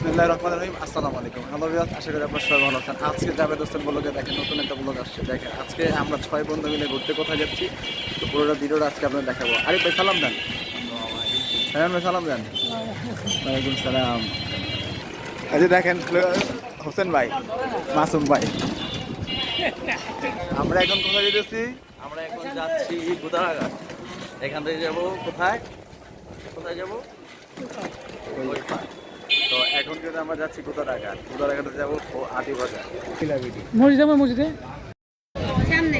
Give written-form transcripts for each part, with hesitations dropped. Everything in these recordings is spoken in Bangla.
বিসমিল্লাহির রহমানির রহিম। আসসালামু আলাইকুম। হ্যালো ভিউয়ার্স, আশা করি আপনারা সবাই ভালো আছেন। আজকে জাভেদ হোসেন ব্লগে দেখেন নতুন একটা ব্লগ আসছে। দেখেন আজকে আমরা 6 বন্ধু মিলে ঘুরতে কোথায় যাচ্ছি, তো পুরোটা ভিডিওটা আজকে আপনাদের দেখাবো। আরিফ ভাই সালাম দেন। সালাম ভাই সালাম দেন। ওয়ালাইকুম সালাম। এই যে দেখেন হোসেন ভাই, মাসুম ভাই। আমরা এখন কোথায় যেতেছি? আমরা এখন যাচ্ছি গুদারাঘাট। এখান থেকে যাব কোথায় কোথায় যাব? তো এখন কিন্তু আমরা যাচ্ছি গুদারাঘাট। গুদারাঘাটে যাবো আদি বাজার। মসজিদ যাবো মসজিদে সামনে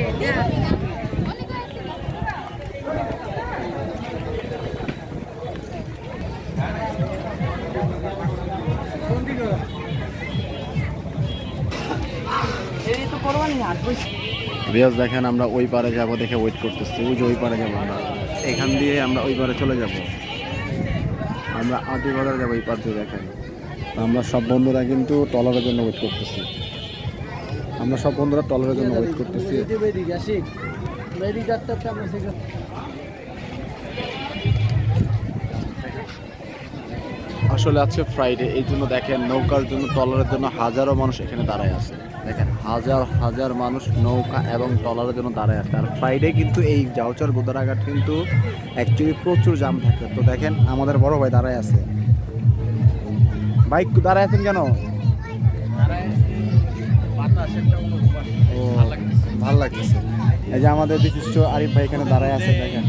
রিয়াজ দেখেন আমরা ওই পারে যাব দেখে ওয়েট করতেছি। ওই যে ওই পারে যাবো আমরা, এখান দিয়ে আমরা ওই পারে চলে যাব। আমরা আদি বাজার যাবো এই পার দিয়ে। দেখেন আমরা সব বন্ধুরা কিন্তু ট্রলারের জন্য ওয়েট করতেছি। আসলে আজকে ফ্রাইডে, এই জন্য দেখেন নৌকার জন্য ট্রলারের জন্য হাজারো মানুষ এখানে দাঁড়ায় আছে। দেখেন হাজার হাজার মানুষ নৌকা এবং ট্রলারের জন্য দাঁড়ায় আছে। আর ফ্রাইডে কিন্তু এই জাউচার গুদারাঘাট কিন্তু অ্যাকচুয়ালি প্রচুর জাম থাকে। তো দেখেন আমাদের বড় ভাই দাঁড়ায় আছে। বাইক দাঁড়ায় আছেন কেন? ও ভালো লাগতেছে। এই যে আমাদের বিশিষ্ট আরিফ ভাই এখানে দাঁড়ায় আছে। দেখেন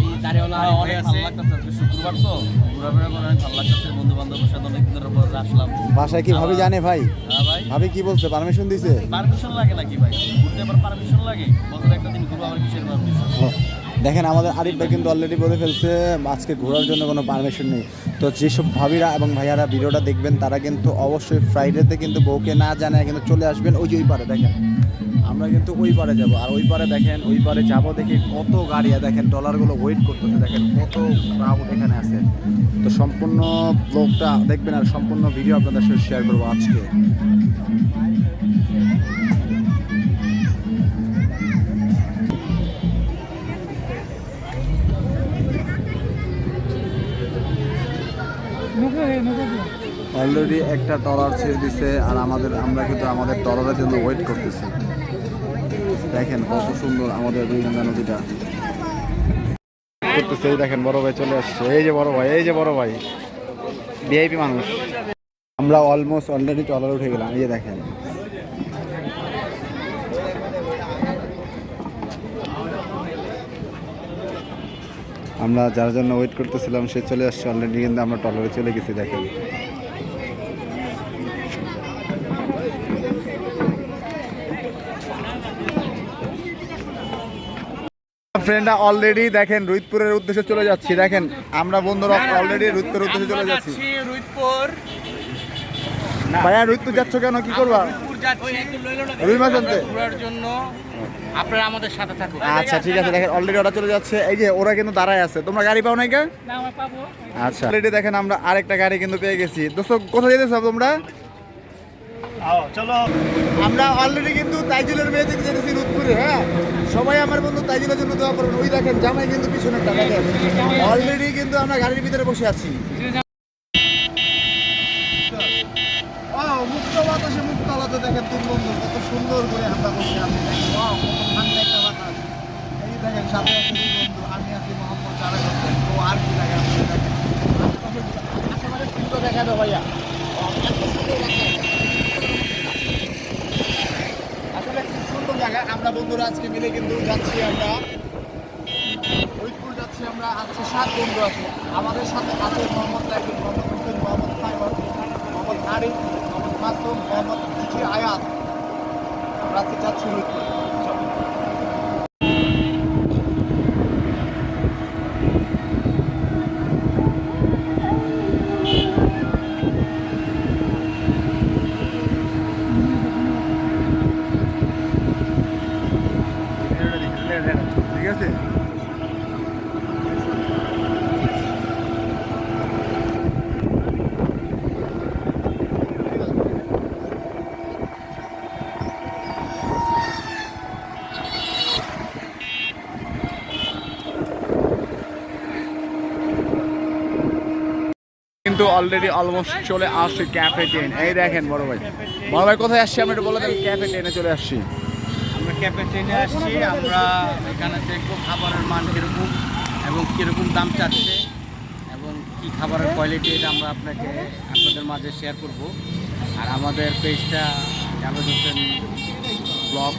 শুক্রবার তো ঘোরাফেরা করে অনেক ভালো লাগতেছে। বন্ধু বান্ধবের সাথে অনেক দিনের পর আসলাম। বাসায় কি ভাবি জানে ভাই? হ্যাঁ ভাই, ভাবি কি বলছে? পারমিশন দিছে? পারমিশন লাগে নাকি ভাই? ঘুরতে আবার পারমিশন লাগে? বছরে একটা দিন ঘুরবো, আবার কিসের পারমিশন? দেখেন আমাদের আরিফ ভাই কিন্তু অলরেডি বলে ফেলছে আজকে ঘোরার জন্য কোনো পারমিশন নেই। তো যেসব ভাবিরা এবং ভাইয়ারা ভিডিওটা দেখবেন তারা কিন্তু অবশ্যই ফ্রাইডেতে কিন্তু বউকে না জানায় কিন্তু চলে আসবেন ওই যে ওই পারে। দেখেন আমরা কিন্তু ওই পারে যাব। আর ওই পারে দেখেন, ওই পারে যাবো দেখে কত গাড়ি, দেখেন ডলারগুলো ওয়েট করতেছে। দেখেন কত ক্রাউড এখানে আছে। তো সম্পূর্ণ ব্লগটা দেখবেন আর সম্পূর্ণ ভিডিও আপনাদের সাথে শেয়ার করবো আজকে। অলরেডি একটা ট্রলার ছেড়ে দিছে আর আমরা কিন্তু আমাদের ট্রলারের জন্য ওয়েট করতেছি। দেখেন কত সুন্দর আমাদের রুইগঙ্গা নদীটা করতেছে। এই দেখেন বড় ভাই চলে আসছে। এই যে বড় ভাই ভিআইপি মানুষ। আমরা অলমোস্ট অলরেডি ট্রলারে উঠে গেলাম। এই যে দেখেন আমরা যার জন্য ওয়েট করতেছিলাম সে চলে আসছে অলরেডি, কিন্তু আমরা ট্রলারে চলে গেছি। দেখেন ফ্রেন্ডরা অলরেডি দেখেন রুইতপুরের উদ্দেশ্যে চলে যাচ্ছি। দেখেন আমরা বন্ধুরা অলরেডি রুইতপুরের উদ্দেশ্যে চলে যাচ্ছি। ভাইয়া রুইতপুর যাচ্ছ কেন? কি করবা? রুই মাছ আনতে ঘোরার জন্য আপনারা আমাদের সাথে থাকুন। আচ্ছা ঠিক আছে। দেখেন অলরেডি ওরা চলে যাচ্ছে। এই যে ওরা কিন্তু দাঁড়ায় আছে। তোমরা গাড়ি পাও নাই কে? না আমরা পাবো। আচ্ছা অলরেডি দেখেন আমরা আরেকটা গাড়ি কিন্তু পেয়ে গেছি। দোস্ত কোথায় যেতেছো তোমরা? চলো, আমরা অলরেডি কিন্তু তাইজুলের মেয়ে থেকে যেতেছি রুদপুরে। হ্যাঁ সবাই আমার বন্ধু তাইজুলের জন্য দোয়া করুন। ওই দেখেন জামাই কিন্তু পিছনেরটা দেখেন। অলরেডি কিন্তু আমরা গাড়ির ভিতরে বসে আছি। মুক্ত বাতাসে মুক্ত আলাদা। দেখেন তিন বন্ধু কত সুন্দর করে আমরা বসে আছি। দেখেন কত ঠান্ডা একটা বাতাস। এই দেখেন সাথে আছে দুই বন্ধু, আমি আছি মোহাম্মদ জাভেদ হোসেন। তো আর কি লাগে আপনাদের? দেখেন আশেপাশে সুন্দর দেখা দাও ভাইয়া। আসলে খুব সুন্দর জায়গা। আমরা বন্ধুরা আজকে মিলে কিন্তু যাচ্ছি, আমরা ফরিদপুর যাচ্ছি। আমরা আজকে 7 বন্ধু আছি। আমাদের সাথে আছে মোহাম্মদ তাইজুল, মোহাম্মদ হোসেন, মোহাম্মদ সাইমন, মোহাম্মদ আরিফ, মোহাম্মদ মাসুম, মোহাম্মদ আয়াত। আমরা আজকে যাচ্ছি ফরিদপুর। ঠিক আছে। কিন্তু অলরেডি অলমোস্ট চলে আসছে ক্যাফে টেন। এই দেখেন বড় ভাই, বড় ভাই কোথায় আসছি আমরা একটু বলে দেন। ক্যাফে টেনে চলে আসছি। আমরা ক্যাফে ট্রেনে আসছি। আমরা এখানে দেখবো খাবারের মান কীরকম এবং কীরকম দাম চাচ্ছে এবং কি খাবারের কোয়ালিটি, এটা আমরা আপনাদের মাঝে শেয়ার করব। আর আমাদের পেজটা জাভেদ হোসেন ব্লগ,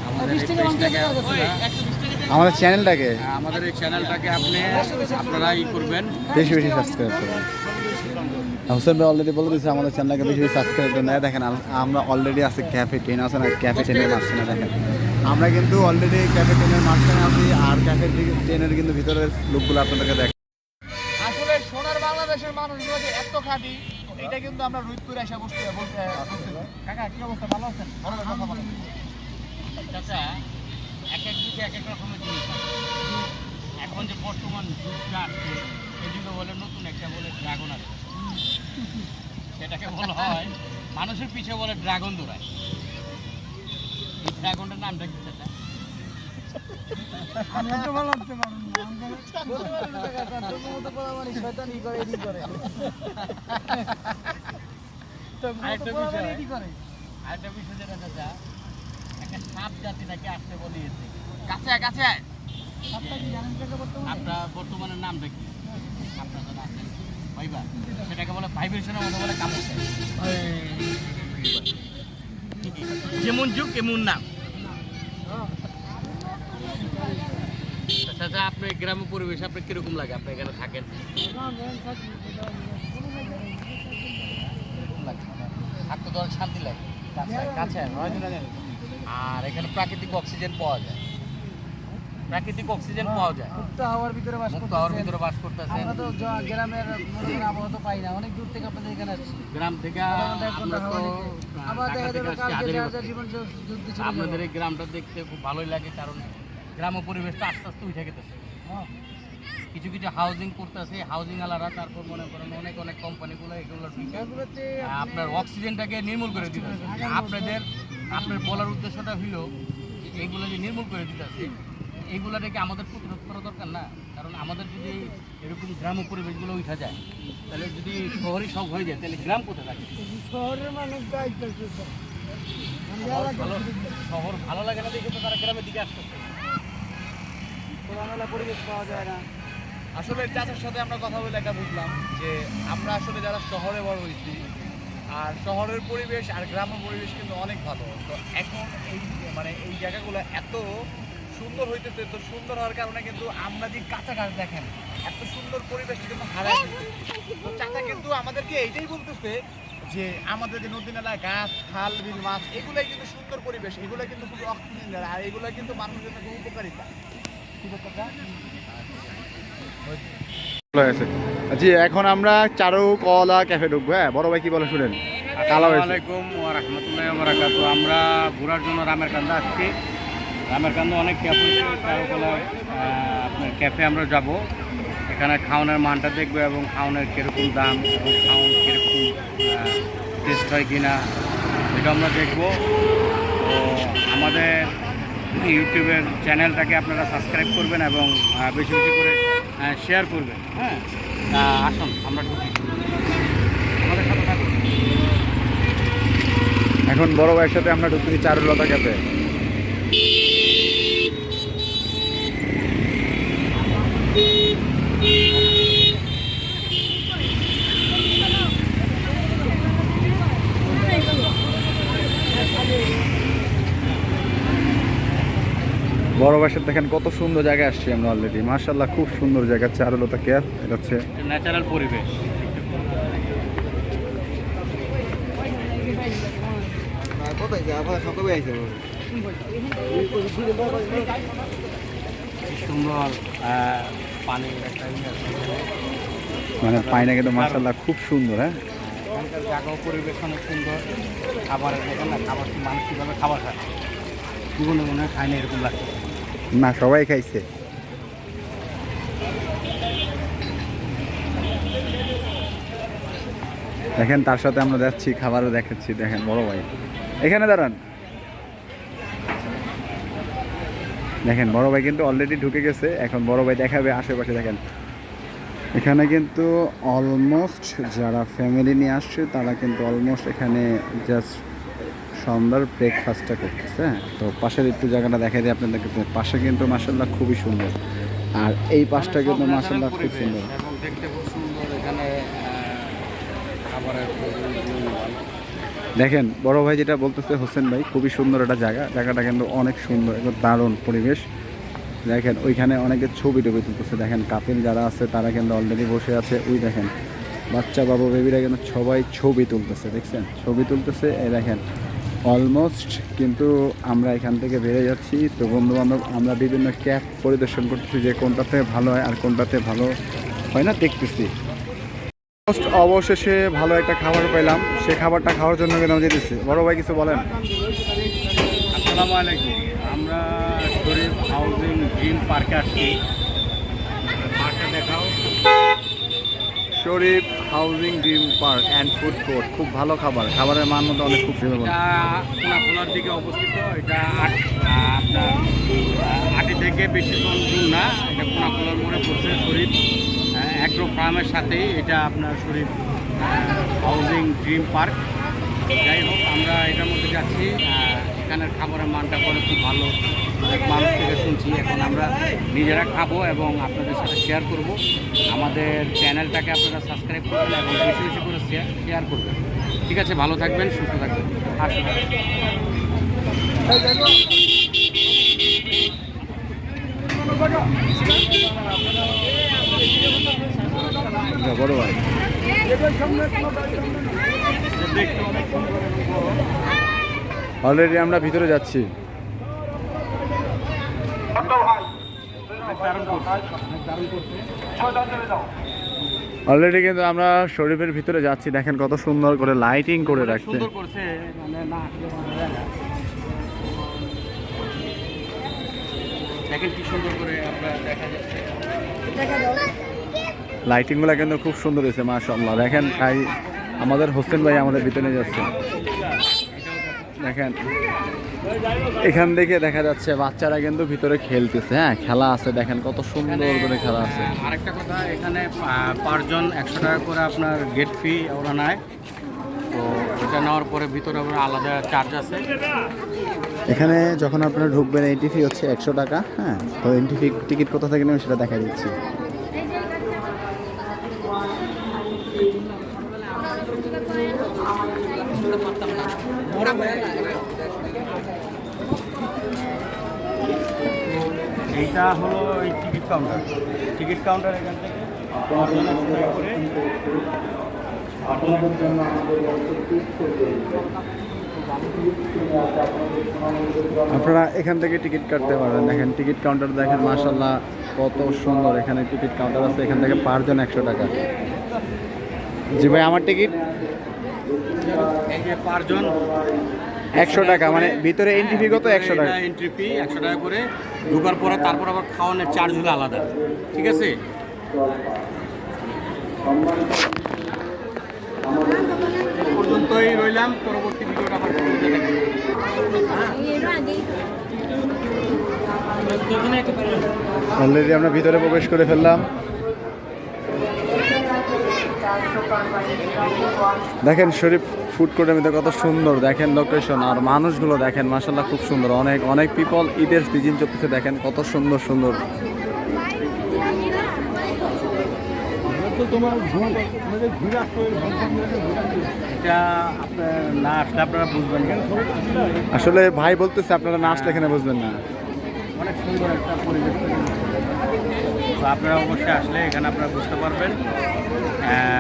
আমাদের এই পেজটাকে আমাদের চ্যানেলটাকে আমাদের এই চ্যানেলটাকে আপনারা করবেন, বেশি বেশি সাবস্ক্রাইব করবেন। হোসেন ভাই অলরেডি বলে দিয়েছে আমাদের চ্যানেলটাকে বেশি বেশি সাবস্ক্রাইব করুন। দেখেন আমরা অলরেডি আছি ক্যাফে টেন, আছে না ক্যাফে টেনের মাঝখানে। দেখেন আমরা কিন্তু অলরেডি ক্যাফে টেনের মাঝখানে আছি, আর ক্যাফে টেনের কিন্তু ভিতরের লোকগুলো আপনাদেরকে দেখ। আসলে সোনার বাংলাদেশের মানুষগুলো যে এত খাঁটি, এটা কিন্তু আমরা রুইতপুরে এসে বলতে কাকা কি অবস্থা, ভালো আছেন? চাচা, এক এক দিকে এক এক রকমের জিনিস আছে। এখন যে বর্তমান যুগটা আসছে, এই যুগে বলে নতুন একটা বলে ড্রাগন আছে, সেটাকে বলা হয় মানুষের পিছে বলে ড্রাগন দৌড়ায়। এই ড্রাগনটার নামটা কি চাচা? আরেকটা বিষয় যেটা চাচা, একটা সাপ জাতি নাকি আসতে বলিয়েছে। কাছে কাছে আপনার বর্তমানের নামটা কি আপনার যারা আছেন ভাইবা, সেটাকে বলে ভাইব্রেশনের মতো বলে কামড় দেয়। যেমন যুগ এমন নাম। আচ্ছা, আপনার গ্রাম্য পরিবেশ আপনার কিরকম লাগে? আপনি এখানে থাকেন, থাকতে তো অনেক শান্তি লাগে, কাছে। আর এখানে প্রাকৃতিক অক্সিজেন পাওয়া যায়, প্রাকৃতিক অক্সিজেন পাওয়া যায়। মুক্ত হাওয়ার ভিতরে বাস মুক্ত হাওয়ার ভিতরে বাস করতেছেন। আমরা তো গ্রামের আবহাওয়া তো পাই না, অনেক দূর থেকে আপনাদের এখানে আসছি। গ্রাম থেকে আমরা তো আবার দেখা যাবে ঢাকা থেকে আসছি কালকে আজের জীবন যুদ্ধ ছিল। আপনাদের এই গ্রামটা দেখতে খুব ভালোই লাগে, কারণ গ্রাম্য পরিবেশটা আস্তে আস্তে উঠে গেতেছে। কিছু কিছু হাউজিং করতেছে, হাউজিং আলারা, তারপর মনে করেন অনেক অনেক কোম্পানিগুলো এগুলো আপনার অক্সিজেনটাকে নির্মূল করে দিতেছে। আপনার বলার উদ্দেশ্যটা হইল এইগুলো যে নির্মূল করে দিতেছে, এইগুলোটাকে আমাদের প্রতিরোধ করা দরকার না? কারণ আমাদের যদি এরকম গ্রাম্য পরিবেশগুলো উঠা যায়, তাহলে যদি শহরই সব হয়ে যায়, তাহলে গ্রাম কোথায় থাকে? শহরের মানুষ শহর ভালো লাগে না দেখে তো তারা গ্রামের দিকে আসতে খোলামেলা পরিবেশ পাওয়া যায় না। আসলে চাচার সাথে আমরা কথা বলে একটা বুঝলাম যে আমরা আসলে যারা শহরে বড় হয়েছি, আর শহরের পরিবেশ আর গ্রামের পরিবেশ কিন্তু অনেক ভালো। তো এখন এই জায়গাগুলো এত সুন্দর হইতেছে, তো সুন্দর হওয়ার কারণে কিন্তু আমরা যে কাঁচা গাছ দেখেন, এত সুন্দর পরিবেশটা কিন্তু হারায় ফেলতেছে। তো চাচা কিন্তু আমাদেরকে এইটাই বলতেছে যে আমাদের যে নদী নালা, গাছ, খাল, বিল, মাছ, এগুলাই কিন্তু সুন্দর পরিবেশ, এগুলো কিন্তু খুব অক্সিজেন দেয়, আর এগুলো কিন্তু মানুষের জন্য খুব উপকারিতা। জি, এখন আমরা চারুকলা ক্যাফে ঢুকবো। হ্যাঁ বড় ভাই কি বলে শুনেন। আসসালামু আলাইকুম ওয়া রাহমাতুল্লাহি ওয়া বারাকাতুহু। আমরা ঘোরার জন্য রামের কান্দা আসছি। রামের কান্দা অনেক ক্যাফে, চারুকলা আপনার ক্যাফে আমরা যাব। এখানে খাওয়ানোর মানটা দেখবো এবং খাওয়ানোর কীরকম দাম এবং খাওয়ান কীরকম টেস্ট হয় কিনা এটা আমরা দেখবো। তো আমাদের ইউটিউবের চ্যানেলটাকে আপনারা সাবস্ক্রাইব করবেন এবং বেশি বেশি করে শেয়ার করবেন। হ্যাঁ, আসুন আমরা ঢুকি, আমাদের সাথে থাকুন। এখন বড় ভাইয়ের সাথে আমরা ঢুকতেছি চারুলতা ক্যাফে। বড় বাসার দেখেন কত সুন্দর জায়গায় আসছি আমরা অলরেডি। মাশাআল্লাহ, খুব সুন্দর জায়গা চারুলতা ক্যাফ। এটা হচ্ছে ন্যাচারাল পরিবেশ। সুন্দর পানির একটা মানে পায়না কিন্তু মাশাআল্লাহ খুব সুন্দর। হ্যাঁ, এখানকার জায়গাও পরিবেশ অনেক সুন্দর। খাবারের দেখেন না, খাবার কি মানুষ কীভাবে খাবার খায়, জীবনে মনে হয় খায় না এরকম লাগছে না, সবাই খাইছে। দেখেন তার সাথে আমরা যাচ্ছি, খাবারও দেখাচ্ছি। দেখেন বড় ভাই এখানে দাঁড়ান। দেখেন বড় ভাই কিন্তু অলরেডি ঢুকে গেছে। এখন বড় ভাই দেখাবে আশেপাশে। দেখেন এখানে কিন্তু অলমোস্ট যারা ফ্যামিলি নিয়ে আসছে তারা কিন্তু অলমোস্ট এখানে জাস্ট সন্ধ্যার ব্রেকফাস্টটা করতেছে। হ্যাঁ, তো পাশের একটু জায়গাটা দেখাই দিই আপনাদেরকে। পাশে কিন্তু মাসাল্লাহ খুবই সুন্দর, আর এই পাশটা কিন্তু মাসাল্লাহ খুব সুন্দর। এবং দেখতে খুব সুন্দর। এখানে খাবারের দেখেন বড় ভাই যেটা বলতেছে হোসেন ভাই, খুবই সুন্দর একটা জায়গাটা কিন্তু অনেক সুন্দর, একদম দারুণ পরিবেশ। দেখেন ওইখানে অনেকে ছবি টবি তুলতেছে। দেখেন কাপিল যারা আছে তারা কিন্তু অলরেডি বসে আছে। ওই দেখেন বাচ্চা বাবু বেবিরা কিন্তু সবাই ছবি তুলতেছে, দেখছেন ছবি তুলতেছে। এই দেখেন অলমোস্ট কিন্তু আমরা এখান থেকে বেড়ে যাচ্ছি। তো বন্ধুবান্ধব আমরা বিভিন্ন ক্যাব পরিদর্শন করতেছি যে কোনটাতে ভালো হয় আর কোনটাতে ভালো হয় না দেখতেছি। অবশেষে ভালো একটা খাবার পেলাম, সে খাবারটা খাওয়ার জন্য কিন্তু আমি যেতেছি। বড় ভাই কিছু বলেন। আসসালামু আলাইকুম। আমরা শরীফ হাউজিং ড্রিম পার্কে আসছি। পার্কটা দেখাও। Sharif housing dream park and food court, খুব ভালো খাবার, খাবারের মান মতো অনেক খুব সুন্দর। এটা কোনাখোলার দিকে অবস্থিত। এটা আপনার আটি থেকে বেশি দূর না। এটা কোনাখোলার মোড়ে পড়ছে। শরীফ অ্যাগ্রো ফার্মের সাথেই এটা আপনার শরীফ হাউজিং ড্রিম পার্ক। যাই হোক, আমরা এটার মধ্যে যাচ্ছি। এখানের খাবারের মানটা করে খুব ভালো, অনেক মানুষ থেকে শুনছি। এখন আমরা নিজেরা খাবো এবং আপনাদের সাথে শেয়ার করব। আমাদের চ্যানেলটাকে আপনারা সাবস্ক্রাইব করবেন এবং বেশি বেশি করে শেয়ার করবেন। ঠিক আছে, ভালো থাকবেন, সুস্থ থাকবেন। আসুন। বড় ভাই অলরেডি আমরা ভিতরে যাচ্ছি। অলরেডি কিন্তু আমরা শরীফের ভিতরে যাচ্ছি। দেখেন কত সুন্দর করে লাইটিং করে রাখছে। সুন্দর করছে, মানে না আসলে ভালো লাগে না। দেখেন কি সুন্দর করে আপনারা দেখা যাচ্ছে। লাইটিংগুলো কিন্তু খুব সুন্দর হয়েছে মাশাআল্লাহ। দেখেন তাই আমাদের হোসেন ভাই আমাদের ভিতরে যাচ্ছে। দেখেন এখান থেকে দেখা যাচ্ছে বাচ্চারা কিন্তু ভিতরে খেলতেছে। হ্যাঁ, খেলা আছে, দেখেন কত সুন্দর করে খেলা আছে। আরেকটা কথা, এখানে পারজন 100 টাকা করে আপনার গেট ফি ওরা নেয়। তো এটা নেওয়ার পরে ভিতরে আবার আলাদা চার্জ আছে। এখানে যখন আপনারা ঢুকবেন এন্ট্রি ফি হচ্ছে 100 টাকা। হ্যাঁ, তো এন্ট্রি ফি টিকিট কোথা থেকে নেবেন সেটা দেখা দিচ্ছি। এইটা হলো এই টিকিট কাউন্টার। টিকিট কাউন্টার এখান থেকে করে আপনারা এখান থেকে টিকিট কাটতে পারবেন। দেখেন টিকিট কাউন্টার দেখেন মাশাআল্লাহ কত সুন্দর। এখানে টিকিট কাউন্টার আছে, এখান থেকে পারজন 100 টাকা। জি ভাই, আমার টিকিট এই যে পারজন 100 টাকা, মানে ভিতরে এন্ট্রি ফি কত? 100 টাকা এন্ট্রি ফি 100 টাকা করে। ঢোকার পরে তারপর আবার খাওয়ানোর চার্জ হলো আলাদা। ঠিক আছে, এই পর্যন্তই রইলাম। পরবর্তী ভিডিওটা আবার অলরেডি আমরা ভিতরে প্রবেশ করে ফেললাম। দেখেন শরীফ ফুড কোর্টের মধ্যে কত সুন্দর, দেখেন লোকেশন আর মানুষগুলো দেখেন মাশাআল্লাহ খুব সুন্দর। অনেক অনেক পিপল, ঈদের সিজন চলতেছে, দেখেন কত সুন্দর সুন্দর। এটা আপনার না আসলে আপনারা বুঝবেন কেন। আসলে ভাই বলতেছে আপনারা না আসলে এখানে বুঝবেন না। অনেক সুন্দর একটা পরিবেশ। তো আপনারা অবশ্যই আসলে এখানে আপনারা বুঝতে পারবেন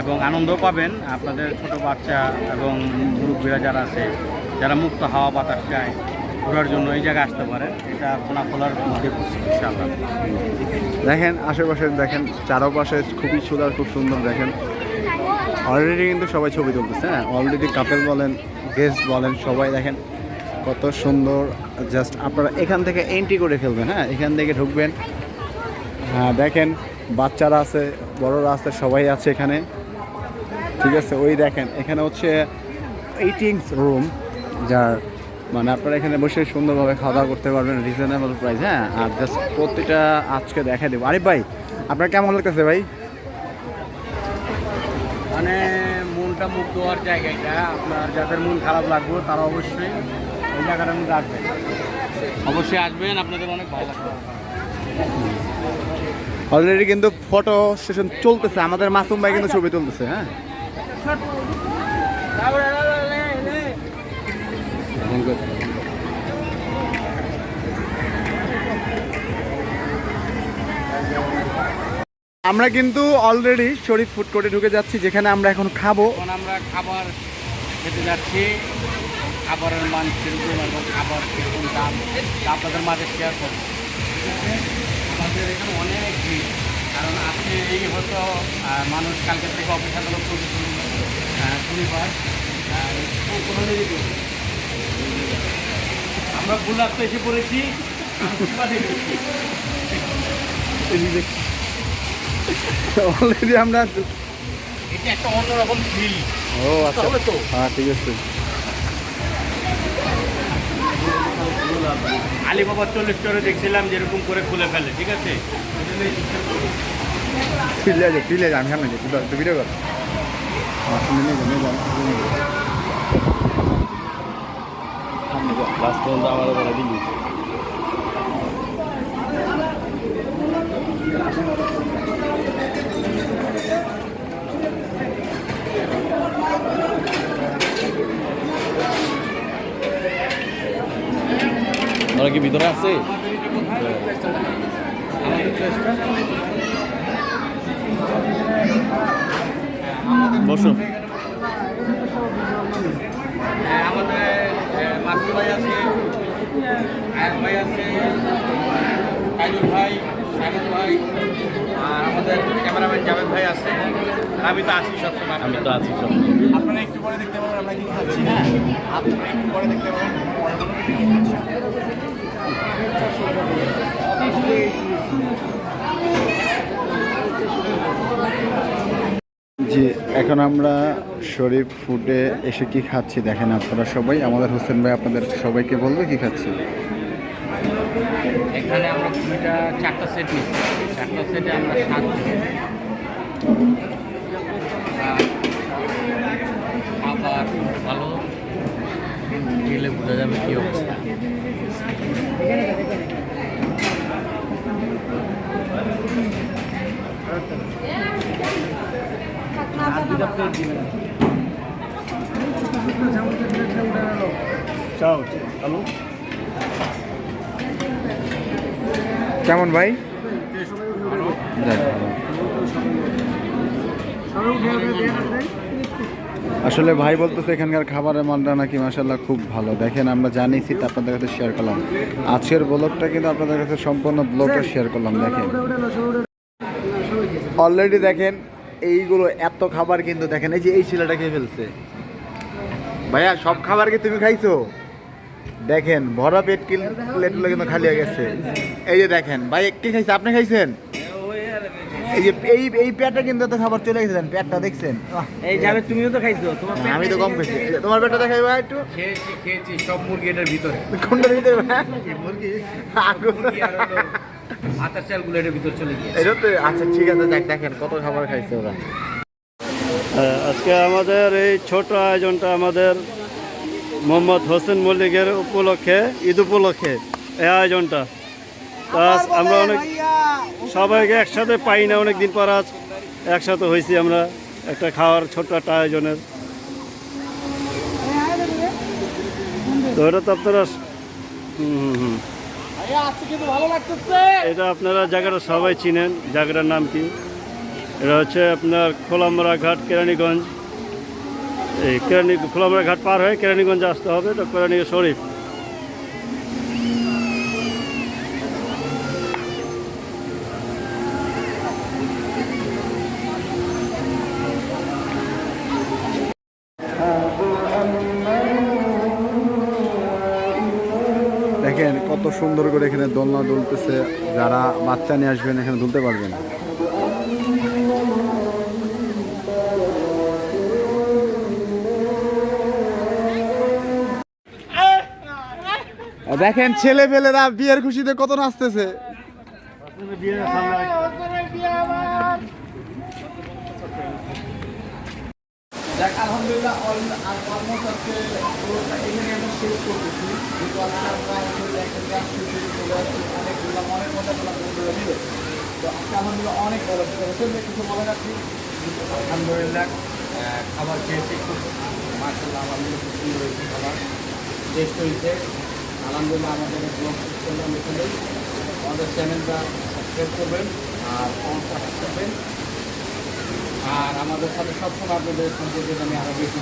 এবং আনন্দ পাবেন। আপনাদের ছোট বাচ্চা এবং মুরব্বীরা যারা আছে, যারা মুক্ত হাওয়া বাতাস চায় ঘোরার জন্য এই জায়গায় আসতে পারেন। এটা কোনাখোলার মধ্যে ইনশাআল্লাহ। দেখেন আশেপাশে, দেখেন চারপাশে খুবই সুন্দর, খুব সুন্দর। দেখেন অলরেডি কিন্তু সবাই ছবি তুলতেছে। হ্যাঁ, অলরেডি কাপেল বলেন, গেস্ট বলেন, সবাই দেখেন কত সুন্দর। জাস্ট আপনারা এখান থেকে এন্ট্রি করে ফেলবেন। হ্যাঁ, এখান থেকে ঢুকবেন। হ্যাঁ, দেখেন বাচ্চারা আছে, বড়রা আছে, সবাই আছে এখানে। ঠিক আছে, ওই দেখেন এখানে হচ্ছে ইটিংস রুম, যার মানে আপনারা এখানে বসে সুন্দরভাবে খাওয়া দাওয়া করতে পারবেন রিজনেবল প্রাইস। হ্যাঁ, আর জাস্ট প্রত্যেকটা আজকে দেখা দেবো। আরিফ ভাই, আপনার কেমন লাগতেছে ভাই? মানে মনটা মুগ্ধ হওয়ার জায়গা এটা। আপনার যাদের মন খারাপ লাগবে তারা অবশ্যই এই জায়গাটার মধ্যে আসবেন, অবশ্যই আসবেন, আপনাদের অনেক ভালো লাগবে। অলরেডি কিন্তু ফটো সেশন চলতেছে, আমাদের মাসুম ভাই কিন্তু ছবি তুলতেছে। হ্যাঁ, আমরা কিন্তু অলরেডি শরীফ ফুড কোর্টে ঢুকে যাচ্ছি, যেখানে আমরা এখন খাবো। এখন আমরা খাবার খেতে যাচ্ছি, খাবারের মান কিরকম এবং খাবার কিরকম দাম তা আপনাদের মাঝে শেয়ার করব। আমাদের এখানে অনেক ভিড়, কারণ আপনি এই হয়তো মানুষ কালকে থেকে অপেক্ষা করলো শনিবার, কোনো দিনই করবে। আমরা ভুল রাস্তা এসে পড়েছি, অলরেডি আমরা এটা একটা অন্যরকম ফিল। ও আচ্ছা, হ্যাঁ ঠিক আছে। আলিবাবা 40 স্টোরে দেখছিলাম যেরকম করে খুলে ফেলে, ঠিক আছে। ফিলে আমি সামনে একটু ভিডিও কর। আমার বলে দিলি ওরা কি ভিতরে আছে? বসো। আমাদের মাসুদ ভাই আছে, আয়াত ভাই আছে, কাজুর ভাই, সাগর ভাই, আর আমাদের ক্যামেরাম্যান জাভেদ ভাই আছে। আমি তো আছি সবসময়। আপনারা একটু পরে দেখতে পাবেন আমরা কি খাচ্ছি। হ্যাঁ, আপনারা একটু পরে দেখতে পাবেন কি খাচ্ছি। জি, এখন আমরা শরীফ ফুডে এসে কি খাচ্ছি দেখেন আপনারা সবাই। আমাদের হোসেন ভাই আপনাদের সবাইকে বলবে কি খাচ্ছি। এখানে আমরা পুরোটা 4টা সেট নিচ্ছি, 4টা সেটে আমরা 7 খাবার ভালো গেলে বোঝা যাবে কী অবস্থা। কেমন ভাই? আসলে ভাই বলতেছে এখানকার খাবারের মানটা নাকি মাশাআল্লাহ খুব ভালো। দেখেন আমরা জানিছি তা আপনাদের কাছে শেয়ার করলাম। আজকের ব্লগটা কিন্তু আপনাদের কাছে সম্পূর্ণ ব্লগটা শেয়ার করলাম। দেখেন অলরেডি দেখেন এইগুলো এত খাবার কিন্তু দেখেন এই যে এই ছেলেটা খেয়ে ফেলছে। ভাইয়া সব খাবার কি তুমি খাইছো? দেখেন ভরা পেট প্লেটগুলো কিন্তু খালি হয়ে গেছে। এই যে দেখেন ভাই কে খাইছে? আপনি খাইছেন? এই যে এই পেটটা কিন্তু এত খাবার চলে গেছে, পেটটা দেখছেন? এই যাবে, তুমিও তো খাইছো, তোমার আমি তো কম খাইছি। এই যে তোমার পেটটা দেখাই ভাই একটু। খেয়েছি সব মুরগি এটার ভিতরে। কোনটার ভিতরে ভাই? মুরগি আটার চালগুলো এটার ভিতরে চলে গিয়েছে। এটা তো আচ্ছা ঠিক আছে, দেখেন কত খাবার খাইছে ওরা। আজকে আমাদের এই ছোট আয়োজনটা আমাদের মোহাম্মদ হোসেন মল্লিকের উপলক্ষে, ঈদ উপলক্ষে এই আয়োজনটা। তো আজ আমরা অনেক সবাইকে একসাথে পাই না, অনেক দিন পর আজ একসাথে হয়েছি আমরা একটা খাওয়ার ছোট্ট একটা আয়োজনের। তো এটা তো আপনারা এটা আপনারা জায়গাটা সবাই চিনেন। জায়গাটার নাম কি? এটা হচ্ছে আপনার খোলামরা ঘাট, কেরানীগঞ্জ। এই খোলামরা ঘাট পার হয়ে কেরানীগঞ্জে আসতে হবে, তো কেরানী শরীফ। দেখেন কত সুন্দর করে এখানে দোলনা দুলতেছে। যারা বাচ্চা নিয়ে আসবেন এখানে দুলতে পারবেন। দেখেন ছেলে পেলেরা বিয়ের খুশিতে কত নাচতেছে। যাক আলহামদুলিল্লাহ অলমোস্ট আজকে পুরোটা এখানে আমরা শেষ করতেছি কিন্তু আজকে আমরা আসলে একটা কাজ শুরু চলে আসছি অনেক বললাম অনেক কথা বললাম বন্ধুরা মিলে তো আজকে আলহামদুলিল্লাহ অনেক বড় হোসেন কিছু বলে রাখছি আলহামদুলিল্লাহ খাবার খেয়েছি খুব মাশাআল্লাহ আলহামদুলিল্লাহ খুব সুন্দর হয়েছে খাবার টেস্ট হয়েছে আলহামদুলিল্লাহ আমাদের ব্লগ করলাম এখানেই আমাদের চ্যানেলটা সাবস্ক্রাইব করবেন আর সাপোর্ট করবেন আর আমাদের সাথে সবসময় আপনাদের সম্পর্কে আমি আরও বেশি